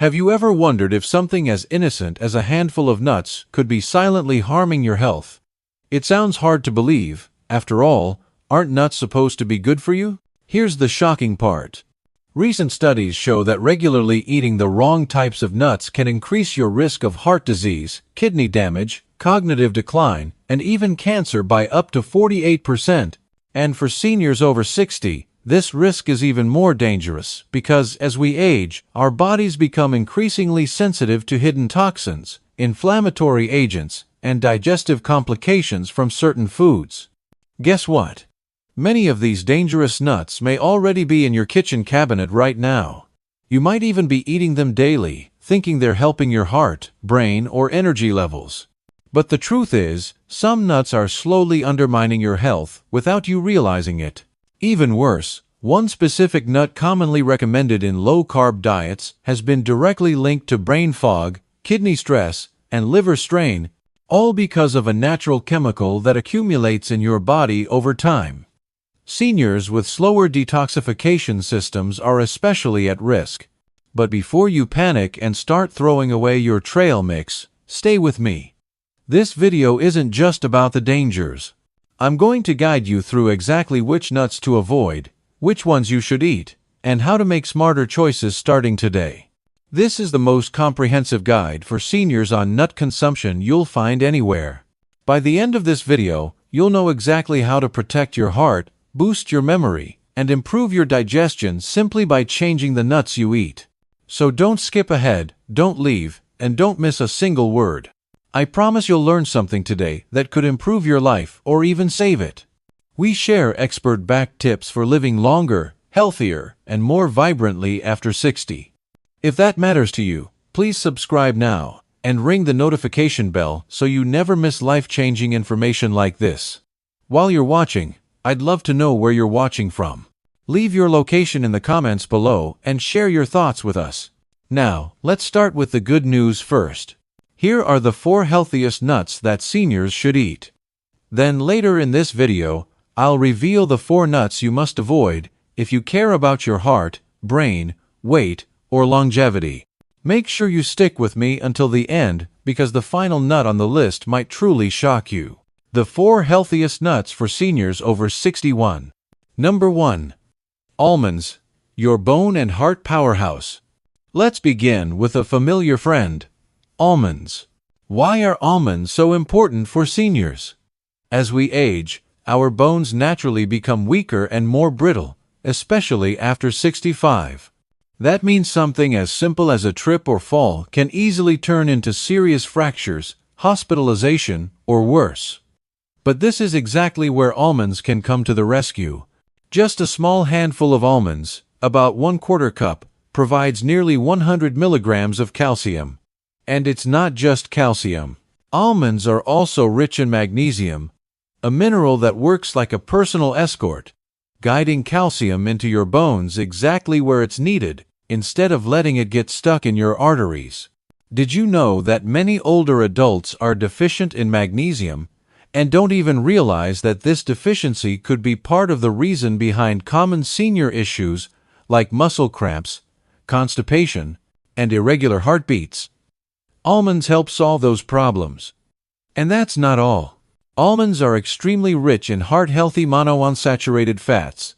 Have you ever wondered if something as innocent as a handful of nuts could be silently harming your health? It sounds hard to believe. After all, aren't nuts supposed to be good for you? Here's the shocking part. Recent studies show that regularly eating the wrong types of nuts can increase your risk of heart disease, kidney damage, cognitive decline, and even cancer by up to 48%. And for seniors over 60, this risk is even more dangerous because, as we age, our bodies become increasingly sensitive to hidden toxins, inflammatory agents, and digestive complications from certain foods. Guess what? Many of these dangerous nuts may already be in your kitchen cabinet right now. You might even be eating them daily, thinking they're helping your heart, brain, or energy levels. But the truth is, some nuts are slowly undermining your health without you realizing it. Even worse, one specific nut commonly recommended in low-carb diets has been directly linked to brain fog, kidney stress, and liver strain, all because of a natural chemical that accumulates in your body over time. Seniors with slower detoxification systems are especially at risk. But before you panic and start throwing away your trail mix, stay with me. This video isn't just about the dangers. I'm going to guide you through exactly which nuts to avoid, which ones you should eat, and how to make smarter choices starting today. This is the most comprehensive guide for seniors on nut consumption you'll find anywhere. By the end of this video, you'll know exactly how to protect your heart, boost your memory, and improve your digestion simply by changing the nuts you eat. So don't skip ahead, don't leave, and don't miss a single word. I promise you'll learn something today that could improve your life or even save it. We share expert-backed tips for living longer, healthier, and more vibrantly after 60. If that matters to you, please subscribe now and ring the notification bell so you never miss life-changing information like this. While you're watching, I'd love to know where you're watching from. Leave your location in the comments below and share your thoughts with us. Now, let's start with the good news first. Here are the 4 healthiest nuts that seniors should eat. Then later in this video, I'll reveal the 4 nuts you must avoid if you care about your heart, brain, weight, or longevity. Make sure you stick with me until the end because the final nut on the list might truly shock you. The 4 healthiest nuts for seniors over 61. Number 1. Almonds, your bone and heart powerhouse. Let's begin with a familiar friend. Almonds. Why are almonds so important for seniors? As we age, our bones naturally become weaker and more brittle, especially after 65. That means something as simple as a trip or fall can easily turn into serious fractures, hospitalization, or worse. But this is exactly where almonds can come to the rescue. Just a small handful of almonds, about 1/4 cup, provides nearly 100 milligrams of calcium. And it's not just calcium. Almonds are also rich in magnesium, a mineral that works like a personal escort, guiding calcium into your bones exactly where it's needed, instead of letting it get stuck in your arteries. Did you know that many older adults are deficient in magnesium and don't even realize that this deficiency could be part of the reason behind common senior issues like muscle cramps, constipation, and irregular heartbeats? Almonds help solve those problems. And that's not all. Almonds are extremely rich in heart-healthy monounsaturated fats,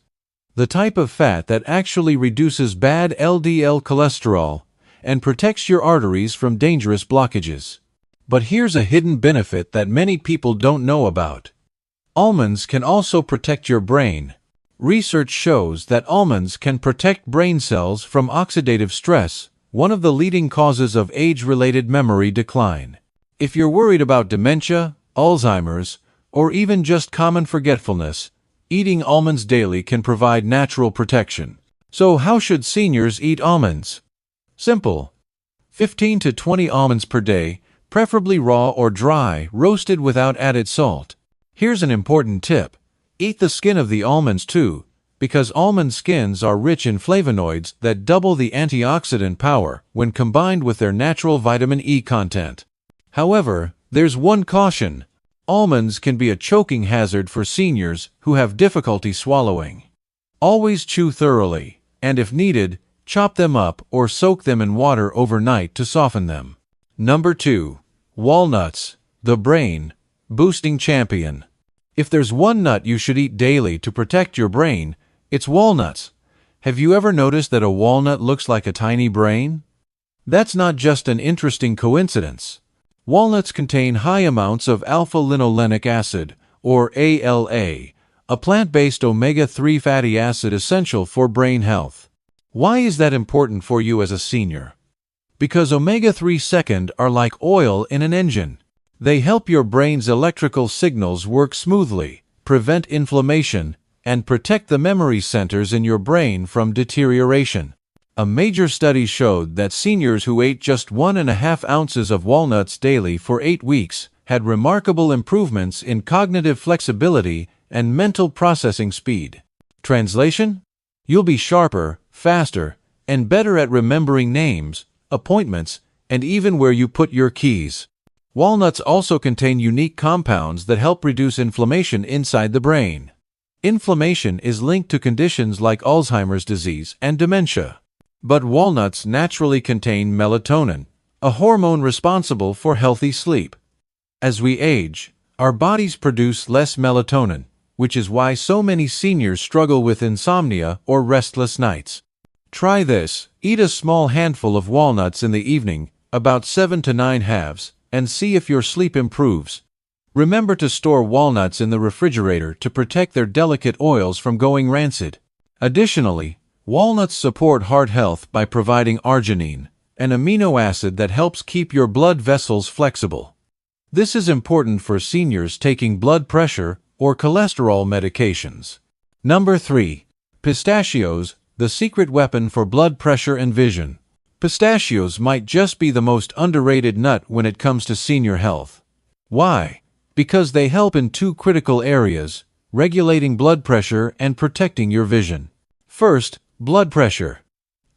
the type of fat that actually reduces bad LDL cholesterol and protects your arteries from dangerous blockages. But here's a hidden benefit that many people don't know about. Almonds can also protect your brain. Research shows that almonds can protect brain cells from oxidative stress, one of the leading causes of age-related memory decline. If you're worried about dementia, Alzheimer's, or even just common forgetfulness, eating almonds daily can provide natural protection. So how should seniors eat almonds? Simple. 15 to 20 almonds per day, preferably raw or dry, roasted without added salt. Here's an important tip. Eat the skin of the almonds too, because almond skins are rich in flavonoids that double the antioxidant power when combined with their natural vitamin E content. However, there's one caution. Almonds can be a choking hazard for seniors who have difficulty swallowing. Always chew thoroughly, and if needed, Chop them up or soak them in water overnight to soften them. Number 2. Walnuts, the brain boosting champion. If there's one nut you should eat daily to protect your brain, it's walnuts. Have you ever noticed that a walnut looks like a tiny brain? That's not just an interesting coincidence. Walnuts contain high amounts of alpha-linolenic acid, or ALA, a plant-based omega-3 fatty acid essential for brain health. Why is that important for you as a senior? Because omega-3 second are like oil in an engine. They help your brain's electrical signals work smoothly, prevent inflammation, and protect the memory centers in your brain from deterioration. A major study showed that seniors who ate just 1.5 ounces of walnuts daily for 8 weeks had remarkable improvements in cognitive flexibility and mental processing speed. Translation? You'll be sharper, faster, and better at remembering names, appointments, and even where you put your keys. Walnuts also contain unique compounds that help reduce inflammation inside the brain. Inflammation is linked to conditions like Alzheimer's disease and dementia. But walnuts naturally contain melatonin, a hormone responsible for healthy sleep. As we age, our bodies produce less melatonin, which is why so many seniors struggle with insomnia or restless nights. Try this: eat a small handful of walnuts in the evening, about 7 to 9 halves, and see if your sleep improves. Remember to store walnuts in the refrigerator to protect their delicate oils from going rancid. Additionally, walnuts support heart health by providing arginine, an amino acid that helps keep your blood vessels flexible. This is important for seniors taking blood pressure or cholesterol medications. Number 3. Pistachios, the secret weapon for blood pressure and vision. Pistachios might just be the most underrated nut when it comes to senior health. Why? Because they help in 2 critical areas: regulating blood pressure and protecting your vision. First, blood pressure.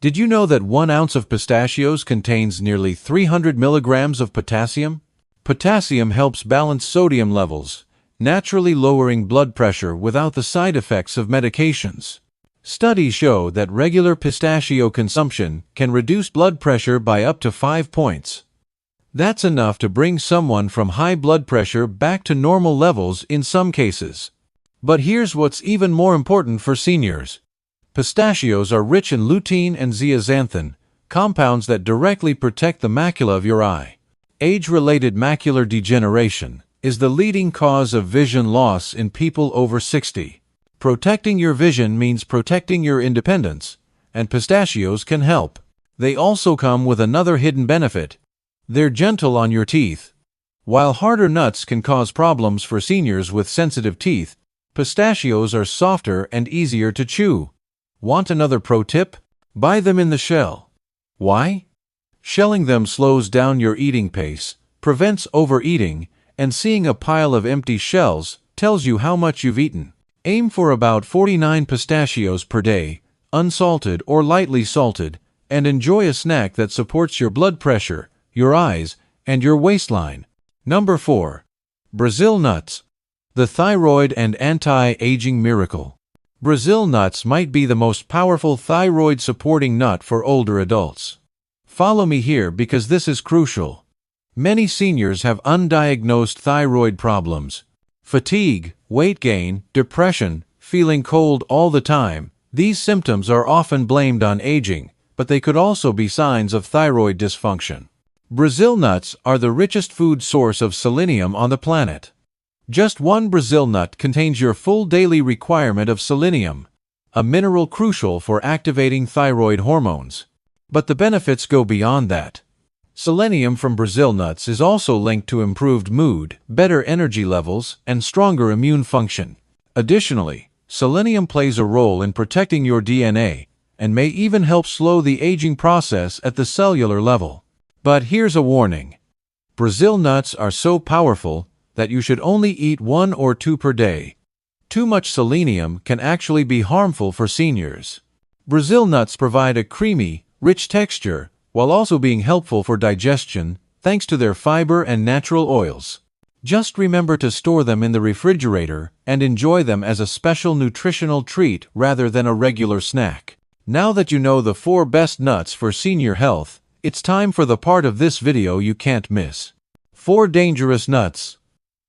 Did you know that 1 ounce of pistachios contains nearly 300 milligrams of potassium? Potassium helps balance sodium levels, naturally lowering blood pressure without the side effects of medications. Studies show that regular pistachio consumption can reduce blood pressure by up to 5 points. That's enough to bring someone from high blood pressure back to normal levels in some cases. But here's what's even more important for seniors. Pistachios are rich in lutein and zeaxanthin, compounds that directly protect the macula of your eye. Age-related macular degeneration is the leading cause of vision loss in people over 60. Protecting your vision means protecting your independence, and pistachios can help. They also come with another hidden benefit. They're gentle on your teeth. While harder nuts can cause problems for seniors with sensitive teeth, pistachios are softer and easier to chew. Want another pro tip? Buy them in the shell. Why? Shelling them slows down your eating pace, prevents overeating, and seeing a pile of empty shells tells you how much you've eaten. Aim for about 49 pistachios per day, unsalted or lightly salted, and enjoy a snack that supports your blood pressure, your eyes, and your waistline. Number 4. Brazil nuts, the thyroid and anti-aging miracle. Brazil nuts might be the most powerful thyroid-supporting nut for older adults. Follow me here because this is crucial. Many seniors have undiagnosed thyroid problems. Fatigue, weight gain, depression, feeling cold all the time. These symptoms are often blamed on aging, but they could also be signs of thyroid dysfunction. Brazil nuts are the richest food source of selenium on the planet. Just 1 Brazil nut contains your full daily requirement of selenium, a mineral crucial for activating thyroid hormones. But the benefits go beyond that. Selenium from Brazil nuts is also linked to improved mood, better energy levels, and stronger immune function. Additionally, selenium plays a role in protecting your DNA and may even help slow the aging process at the cellular level. But here's a warning. Brazil nuts are so powerful that you should only eat 1 or 2 per day. Too much selenium can actually be harmful for seniors. Brazil nuts provide a creamy, rich texture while also being helpful for digestion thanks to their fiber and natural oils. Just remember to store them in the refrigerator and enjoy them as a special nutritional treat rather than a regular snack. Now that you know the 4 best nuts for senior health, it's time for the part of this video you can't miss. 4 dangerous nuts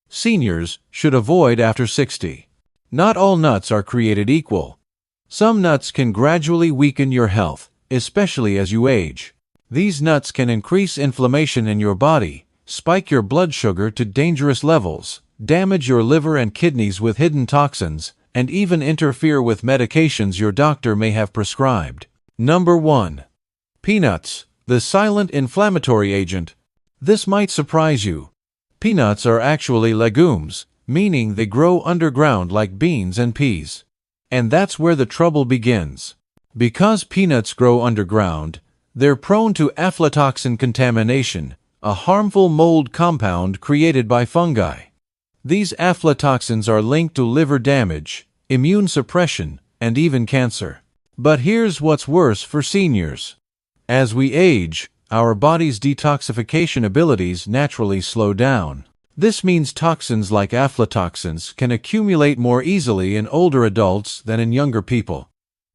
seniors should avoid after 60. Not all nuts are created equal. Some nuts can gradually weaken your health, especially as you age. These nuts can increase inflammation in your body, spike your blood sugar to dangerous levels, damage your liver and kidneys with hidden toxins, and even interfere with medications your doctor may have prescribed. Number 1. Peanuts, the silent inflammatory agent. This might surprise you. Peanuts are actually legumes, meaning they grow underground like beans and peas. And that's where the trouble begins. Because peanuts grow underground, they're prone to aflatoxin contamination, a harmful mold compound created by fungi. These aflatoxins are linked to liver damage, immune suppression, and even cancer. But here's what's worse for seniors. As we age, our body's detoxification abilities naturally slow down. This means toxins like aflatoxins can accumulate more easily in older adults than in younger people.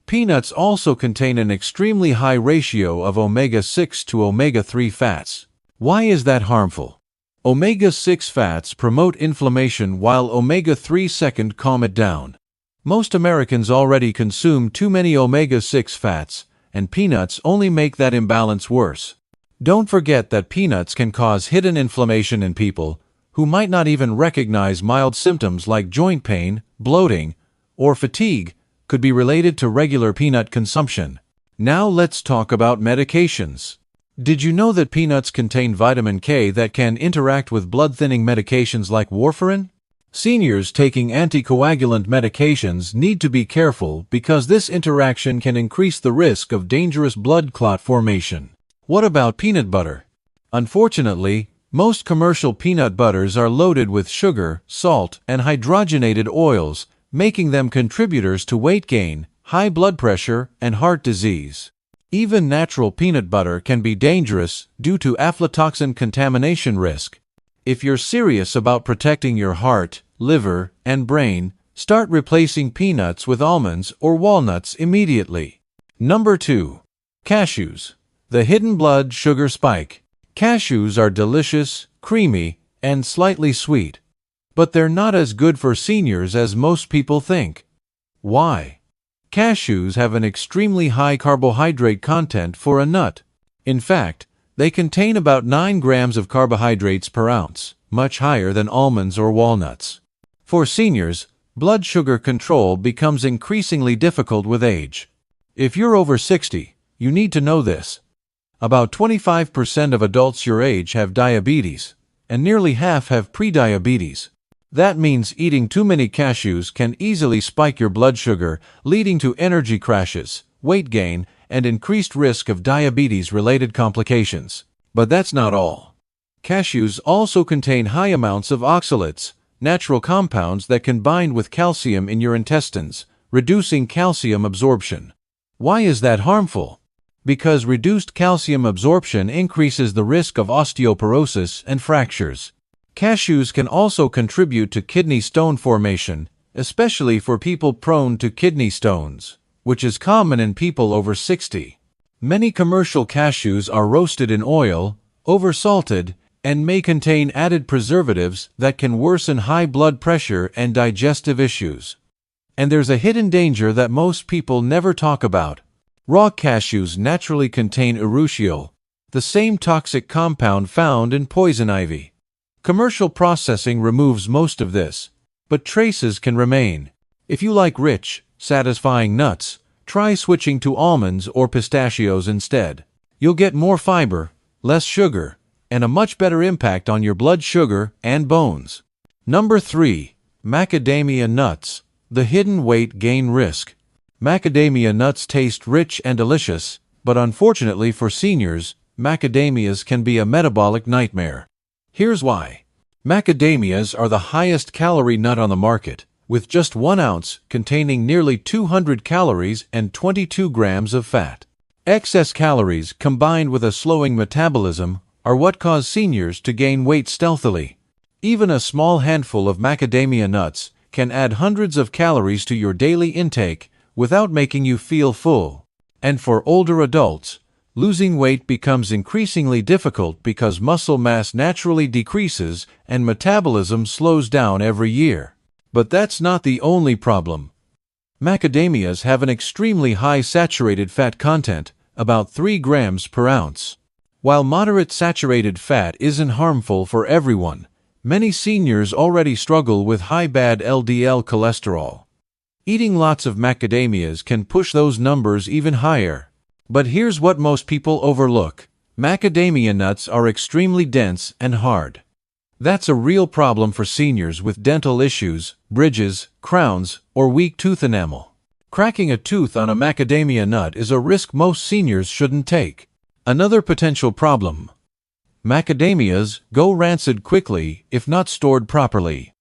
Peanuts also contain an extremely high ratio of omega-6 to omega-3 fats. Why is that harmful? Omega-6 fats promote inflammation while omega-3 calm it down. Most Americans already consume too many omega-6 fats, and peanuts only make that imbalance worse. Don't forget that peanuts can cause hidden inflammation in people who might not even recognize mild symptoms like joint pain, bloating, or fatigue could be related to regular peanut consumption. Now let's talk about medications. Did you know that peanuts contain vitamin K that can interact with blood-thinning medications like warfarin? Seniors taking anticoagulant medications need to be careful because this interaction can increase the risk of dangerous blood clot formation. What about peanut butter? Unfortunately, most commercial peanut butters are loaded with sugar, salt, and hydrogenated oils, making them contributors to weight gain, high blood pressure, and heart disease. Even natural peanut butter can be dangerous due to aflatoxin contamination risk. If you're serious about protecting your heart, liver, and brain, start replacing peanuts with almonds or walnuts immediately. Number 2. Cashews, the hidden blood sugar spike. Cashews are delicious, creamy, and slightly sweet. But they're not as good for seniors as most people think. Why? Cashews have an extremely high carbohydrate content for a nut. In fact, they contain about 9 grams of carbohydrates per ounce, much higher than almonds or walnuts. For seniors, blood sugar control becomes increasingly difficult with age. If you're over 60, you need to know this. About 25% of adults your age have diabetes, and nearly half have prediabetes. That means eating too many cashews can easily spike your blood sugar, leading to energy crashes, weight gain, and increased risk of diabetes-related complications. But that's not all. Cashews also contain high amounts of oxalates, natural compounds that can bind with calcium in your intestines, reducing calcium absorption. Why is that harmful? Because reduced calcium absorption increases the risk of osteoporosis and fractures. Cashews can also contribute to kidney stone formation, especially for people prone to kidney stones, which is common in people over 60. Many commercial cashews are roasted in oil, oversalted, and may contain added preservatives that can worsen high blood pressure and digestive issues. And there's a hidden danger that most people never talk about. Raw cashews naturally contain urushiol, the same toxic compound found in poison ivy. Commercial processing removes most of this, but traces can remain. If you like rich, satisfying nuts, try switching to almonds or pistachios instead. You'll get more fiber, less sugar, and a much better impact on your blood sugar and bones. Number 3. Macadamia nuts, the hidden weight gain risk. Macadamia nuts taste rich and delicious, but unfortunately for seniors, macadamias can be a metabolic nightmare. Here's why. Macadamias are the highest calorie nut on the market, with just 1 ounce containing nearly 200 calories and 22 grams of fat. Excess calories combined with a slowing metabolism are what cause seniors to gain weight stealthily. Even a small handful of macadamia nuts can add hundreds of calories to your daily intake without making you feel full. And for older adults, losing weight becomes increasingly difficult because muscle mass naturally decreases and metabolism slows down every year. But that's not the only problem. Macadamias have an extremely high saturated fat content, about 3 grams per ounce. While moderate saturated fat isn't harmful for everyone, many seniors already struggle with high bad LDL cholesterol. Eating lots of macadamias can push those numbers even higher. But here's what most people overlook. Macadamia nuts are extremely dense and hard. That's a real problem for seniors with dental issues, bridges, crowns, or weak tooth enamel. Cracking a tooth on a macadamia nut is a risk most seniors shouldn't take. Another potential problem. Macadamias go rancid quickly if not stored properly.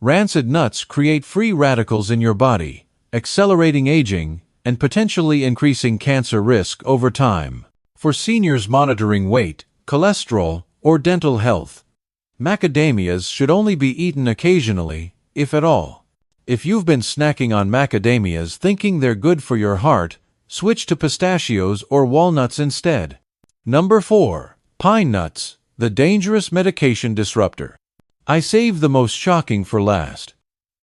Rancid nuts create free radicals in your body, accelerating aging and potentially increasing cancer risk over time. For seniors monitoring weight, cholesterol, or dental health, macadamias should only be eaten occasionally, if at all. If you've been snacking on macadamias thinking they're good for your heart, switch to pistachios or walnuts instead. Number 4. Pine nuts, the dangerous medication disruptor. I saved the most shocking for last.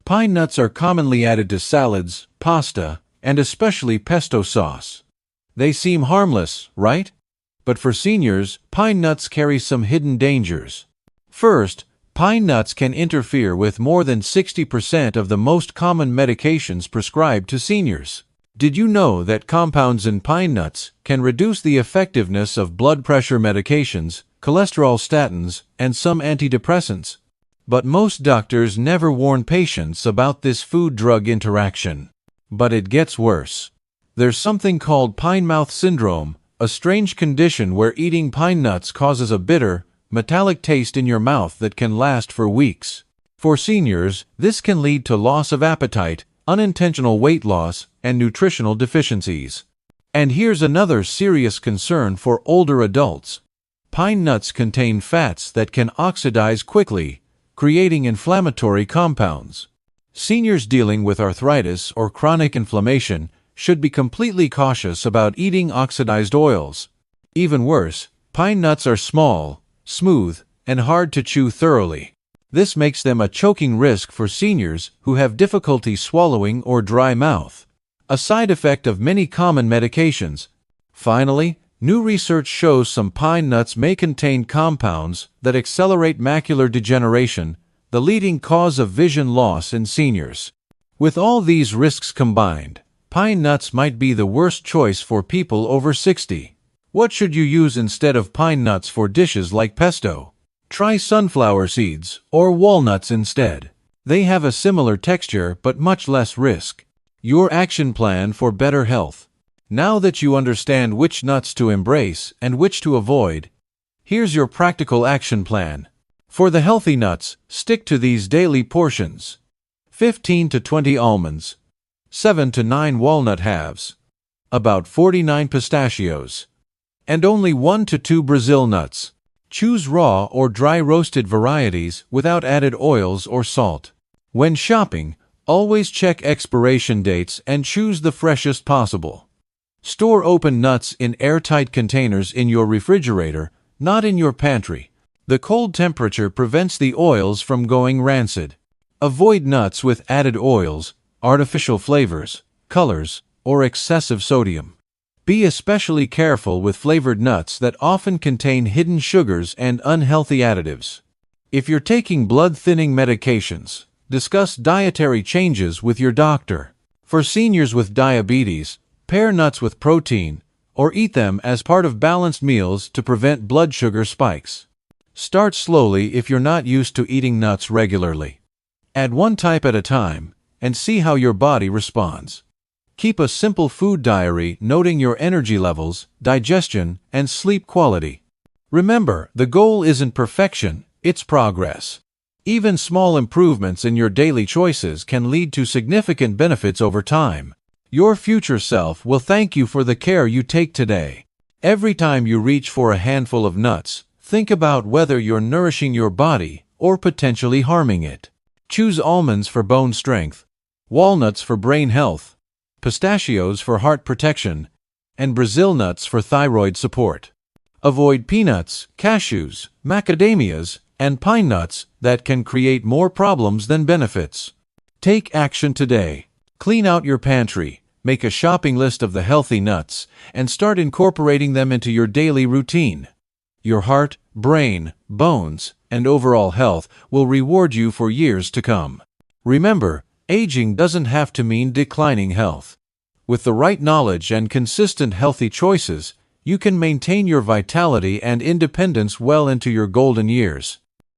Pine nuts are commonly added to salads, pasta, and especially pesto sauce. They seem harmless, right? But for seniors, pine nuts carry some hidden dangers. First, pine nuts can interfere with more than 60% of the most common medications prescribed to seniors. Did you know that compounds in pine nuts can reduce the effectiveness of blood pressure medications, cholesterol statins, and some antidepressants? But most doctors never warn patients about this food-drug interaction. But it gets worse. There's something called pine mouth syndrome, a strange condition where eating pine nuts causes a bitter, metallic taste in your mouth that can last for weeks. For seniors, this can lead to loss of appetite, unintentional weight loss, and nutritional deficiencies. And here's another serious concern for older adults. Pine nuts contain fats that can oxidize quickly, creating inflammatory compounds. Seniors dealing with arthritis or chronic inflammation should be completely cautious about eating oxidized oils. Even worse, pine nuts are small, smooth, and hard to chew thoroughly. This makes them a choking risk for seniors who have difficulty swallowing or dry mouth, a side effect of many common medications. Finally, new research shows some pine nuts may contain compounds that accelerate macular degeneration, the leading cause of vision loss in seniors. With all these risks combined, pine nuts might be the worst choice for people over 60. What should you use instead of pine nuts for dishes like pesto? Try sunflower seeds or walnuts instead. They have a similar texture but much less risk. Your action plan for better health. Now that you understand which nuts to embrace and which to avoid, here's your practical action plan. For the healthy nuts, stick to these daily portions. 15 to 20 almonds, 7 to 9 walnut halves, about 49 pistachios, and only 1 to 2 Brazil nuts. Choose raw or dry roasted varieties without added oils or salt. When shopping, always check expiration dates and choose the freshest possible. Store open nuts in airtight containers in your refrigerator, not in your pantry. The cold temperature prevents the oils from going rancid. Avoid nuts with added oils, artificial flavors, colors, or excessive sodium. Be especially careful with flavored nuts that often contain hidden sugars and unhealthy additives. If you're taking blood-thinning medications, discuss dietary changes with your doctor. For seniors with diabetes, pair nuts with protein, or eat them as part of balanced meals to prevent blood sugar spikes. Start slowly if you're not used to eating nuts regularly. Add one type at a time, and see how your body responds. Keep a simple food diary noting your energy levels, digestion, and sleep quality. Remember, the goal isn't perfection, it's progress. Even small improvements in your daily choices can lead to significant benefits over time. Your future self will thank you for the care you take today. Every time you reach for a handful of nuts, think about whether you're nourishing your body or potentially harming it. Choose almonds for bone strength, walnuts for brain health, pistachios for heart protection, and Brazil nuts for thyroid support. Avoid peanuts, cashews, macadamias, and pine nuts that can create more problems than benefits. Take action today. Clean out your pantry, make a shopping list of the healthy nuts, and start incorporating them into your daily routine. Your heart, brain, bones, and overall health will reward you for years to come. Remember, aging doesn't have to mean declining health. With the right knowledge and consistent healthy choices, you can maintain your vitality and independence well into your golden years.